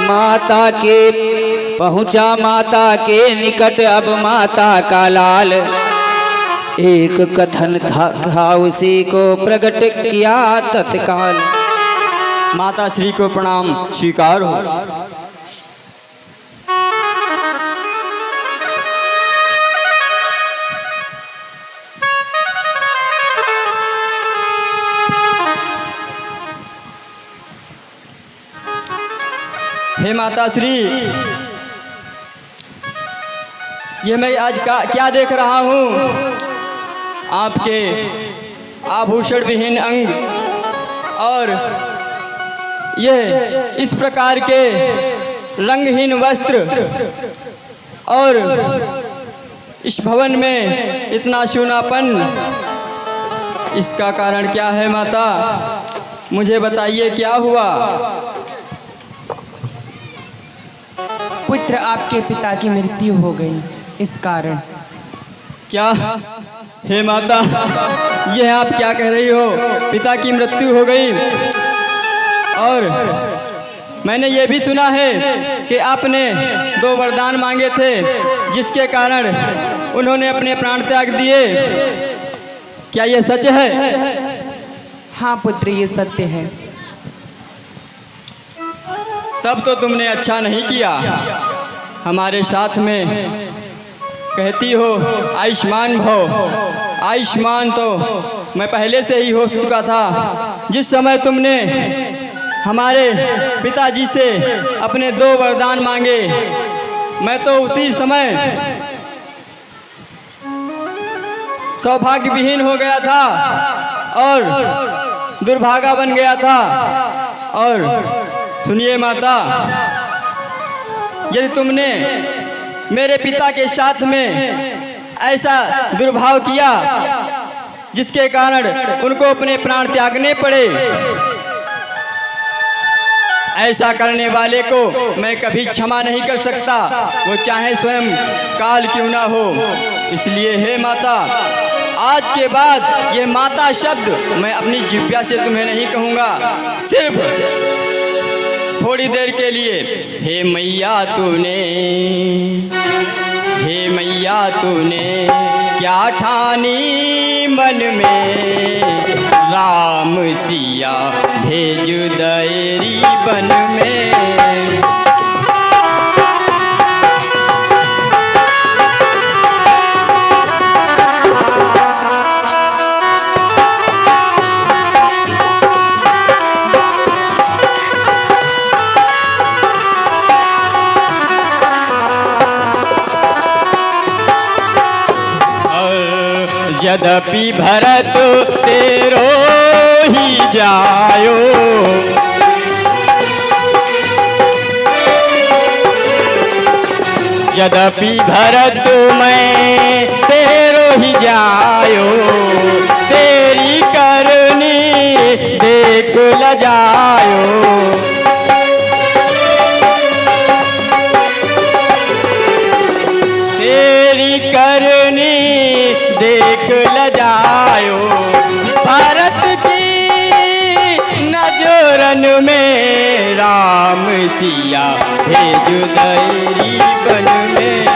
माता के, पहुँचा माता के निकट अब माता का लाल। एक कथन था उसी को प्रकट किया तत्काल। माता श्री को प्रणाम स्वीकार हो। हे माता श्री, ये मैं आज क्या देख रहा हूँ? आपके आभूषण विहीन अंग और ये इस प्रकार के रंगहीन वस्त्र और इस भवन में इतना सूनापन, इसका कारण क्या है माता? मुझे बताइए क्या हुआ? पुत्र, आपके पिता की मृत्यु हो गई, इस कारण। क्या? हे माता, यह आप क्या कह रही हो? पिता की मृत्यु हो गई? और मैंने ये भी सुना है कि आपने 2 वरदान मांगे थे, जिसके कारण उन्होंने अपने प्राण त्याग दिए। क्या ये सच है? हाँ पुत्र, ये सत्य है। तब तो तुमने अच्छा नहीं किया। हमारे साथ में कहती हो आयुष्मान भव। आयुष्मान तो मैं पहले से ही हो चुका था। जिस समय तुमने हमारे पिताजी से अपने 2 वरदान मांगे, मैं तो उसी समय सौभाग्य विहीन हो गया था और दुर्भागा बन गया था। और सुनिए माता, यदि तुमने मेरे पिता के साथ में ऐसा दुर्भाव किया जिसके कारण उनको अपने प्राण त्यागने पड़े, ऐसा करने वाले को मैं कभी क्षमा नहीं कर सकता, वो चाहे स्वयं काल क्यों ना हो। इसलिए हे माता, आज के बाद ये माता शब्द मैं अपनी जिह्वा से तुम्हें नहीं कहूँगा। सिर्फ थोड़ी देर के लिए हे मैया तूने क्या ठानी मन में, राम सिया भेज दयरी बन में। यद्यपि भरत तेरो ही जायो, यद्यपि भरत मैं तेरो ही जायो, तेरी करनी देख ल जायो। तेरी करनी देख ल जायो, भारत की नजरन में राम सिया भेज दयरी बन में।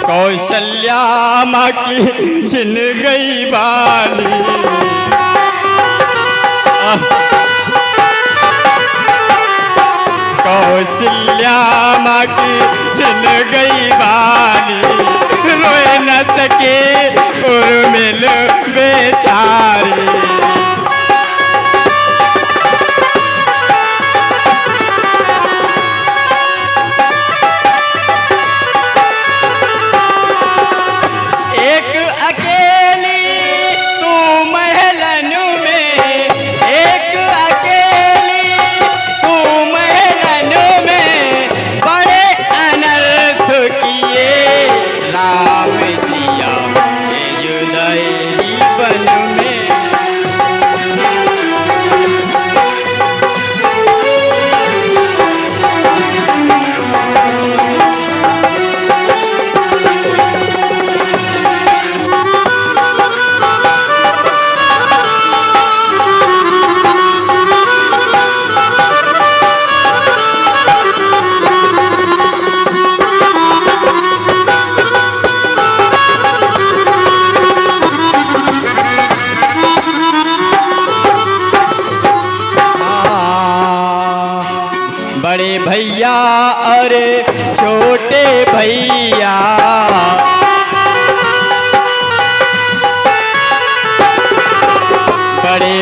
कौशल्या माँ की छिन गई बाली, कौशल्या माँ की छिन गई बाली, रोए न सके उर्मिल बेचारी। राम सिया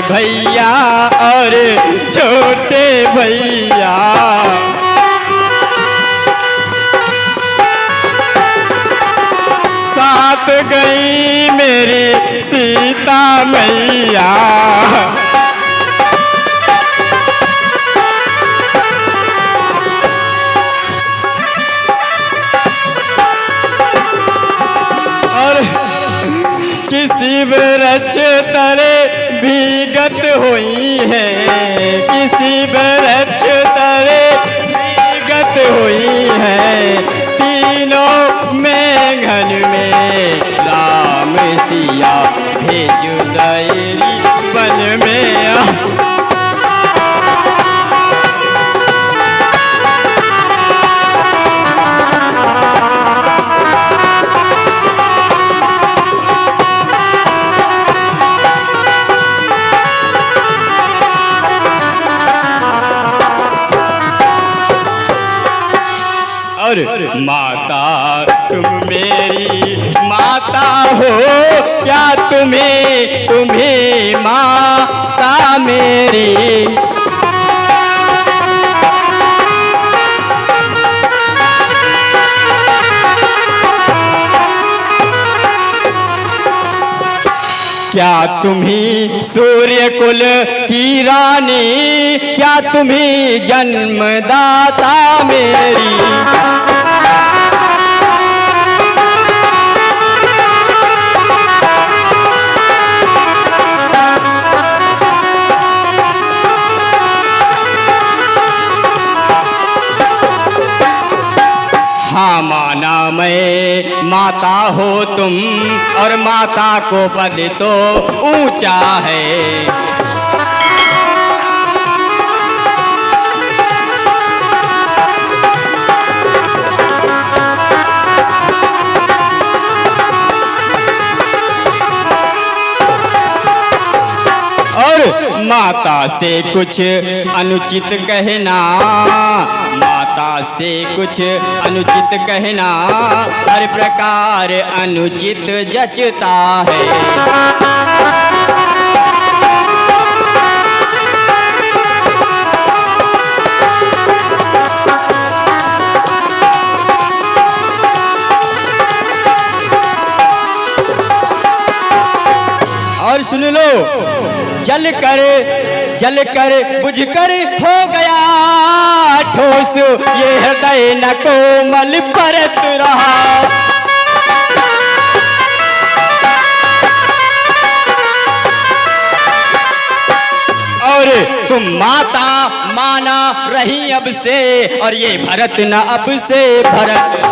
भैया और छोटे भैया। साथ गई मेरी सीता मैया। और किसी वृक्ष तले भीगत हुई है, किसी वृक्ष तले भीगत हुई है। तीनों में घन में राम सिया भेज दयरी वन में। माता तुम मेरी माता हो क्या, तुम्हें माता मेरी। क्या तुम्ही सूर्य कुल की रानी, क्या तुम्ही जन्मदाता मेरी। हाँ माना मैं माता हो तुम, और माता को पद तो ऊंचा है। और माता से कुछ अनुचित कहना, माता से कुछ अनुचित कहना हर प्रकार अनुचित जचता है। और सुन लो, जल कर बुझ कर हो गया ठोस, ये हृदय न कोमल परत रहा। और तुम माता माना रही अब से, और ये भरत न अब से भरत।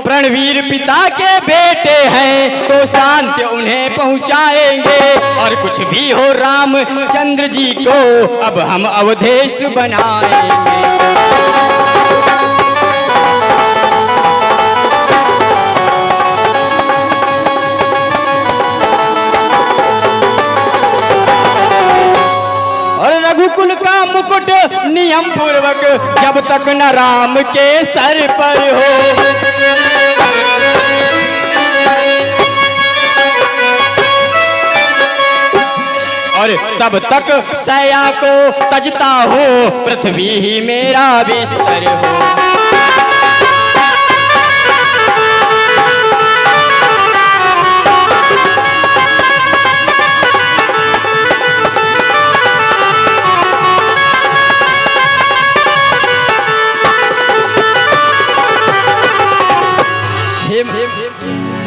प्रणवीर पिता के बेटे हैं तो शांति उन्हें पहुंचाएंगे, और कुछ भी हो रामचंद्र जी को अब हम अवधेश बनाएंगे। रघुकुल का मुकुट नियम पूर्वक जब तक न राम के सर पर हो, और तब तक सया को तजता हो, पृथ्वी ही मेरा बिस्तर हो।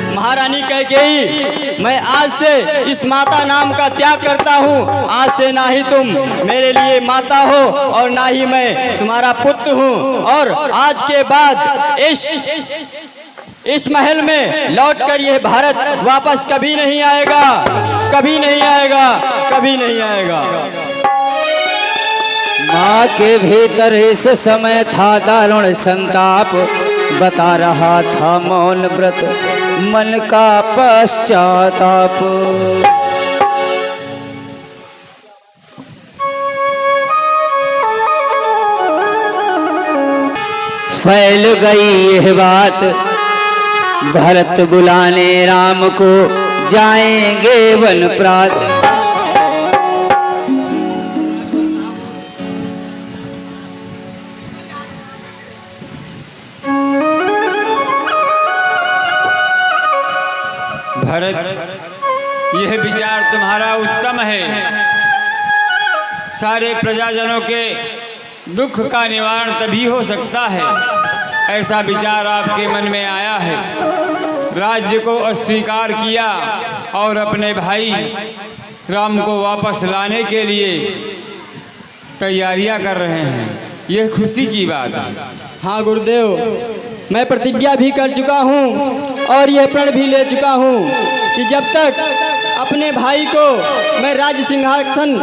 महारानी कैकेयी, मैं आज से इस माता नाम का त्याग करता हूँ। आज से ना ही तुम मेरे लिए माता हो और ना ही मैं तुम्हारा पुत्र हूँ, और आज के बाद इस महल में लौटकर यह भारत वापस कभी नहीं आएगा, कभी नहीं आएगा, कभी नहीं आएगा। माँ के भीतर इस समय था दारुण संताप, बता रहा था मौन व्रत मन का पश्चाताप। फैल गई यह बात, भरत बुलाने राम को जाएंगे वन प्रात। भरत, यह विचार तुम्हारा उत्तम है। सारे प्रजाजनों के दुख का निवारण तभी हो सकता है, ऐसा विचार आपके मन में आया है। राज्य को अस्वीकार किया और अपने भाई राम को वापस लाने के लिए तैयारियां कर रहे हैं, यह खुशी की बात है। हाँ गुरुदेव, मैं प्रतिज्ञा भी कर चुका हूँ और यह प्रण भी ले चुका हूँ कि जब तक अपने भाई को मैं राज्य सिंहासन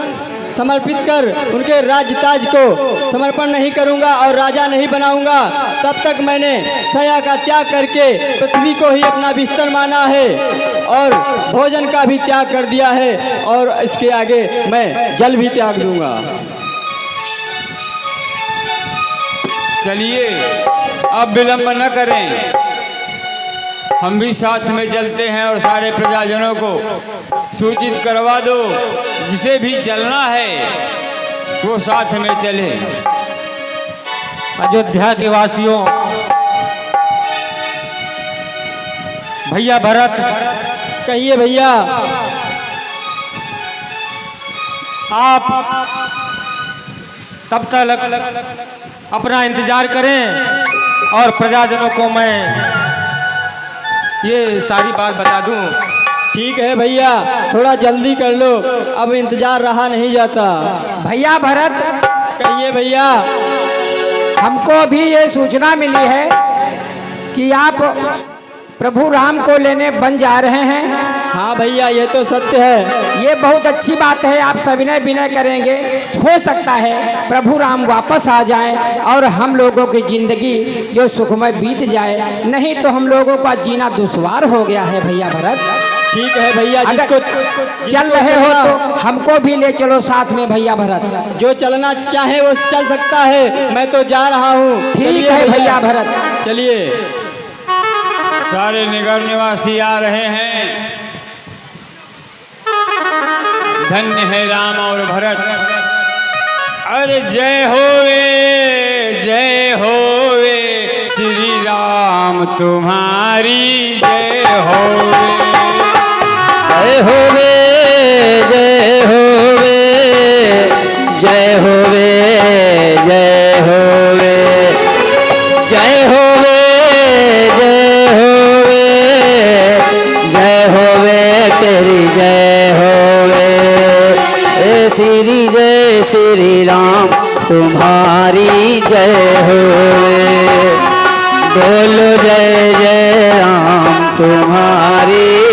समर्पित कर उनके राजताज को समर्पण नहीं करूंगा और राजा नहीं बनाऊंगा, तब तक मैंने सया का त्याग करके पृथ्वी को ही अपना बिस्तर माना है और भोजन का भी त्याग कर दिया है और इसके आगे मैं जल भी त्याग दूंगा। चलिए अब विलंब न करें, हम भी साथ में चलते हैं और सारे प्रजाजनों को सूचित करवा दो। जिसे भी चलना है वो साथ में चले। अयोध्या के वासियों, भैया भरत, कहिए भैया। आप तब तक अपना इंतजार करें और प्रजाजनों को मैं ये सारी बात बता दूं। ठीक है भैया, थोड़ा जल्दी कर लो, अब इंतजार रहा नहीं जाता। भैया भरत, कहिए भैया। हमको अभी ये सूचना मिली है कि आप प्रभु राम को लेने बन जा रहे हैं। हाँ भैया, ये तो सत्य है। ये बहुत अच्छी बात है, आप सविनय विनय करेंगे। हो सकता है प्रभु राम वापस आ जाएं और हम लोगों की जिंदगी जो सुखमय बीत जाए, नहीं तो हम लोगों का जीना दुश्वार हो गया है। भैया भरत, ठीक है भैया, अगर चल रहे हो तो हमको भी ले चलो साथ में। भैया भरत, जो चलना चाहे वो चल सकता है, मैं तो जा रहा हूँ। ठीक है भैया भरत, चलिए। सारे नगर निवासी आ रहे हैं। धन्य है राम और भरत। अरे जय होवे श्री राम तुम्हारी जय होवे। जय होवे, जय होवे, जय होवे, जय होवे, जय होवे, जय होवे, जय होवे तेरी जय होवे। श्री राम तुम्हारी जय होवे। बोलो जय जय राम तुम्हारी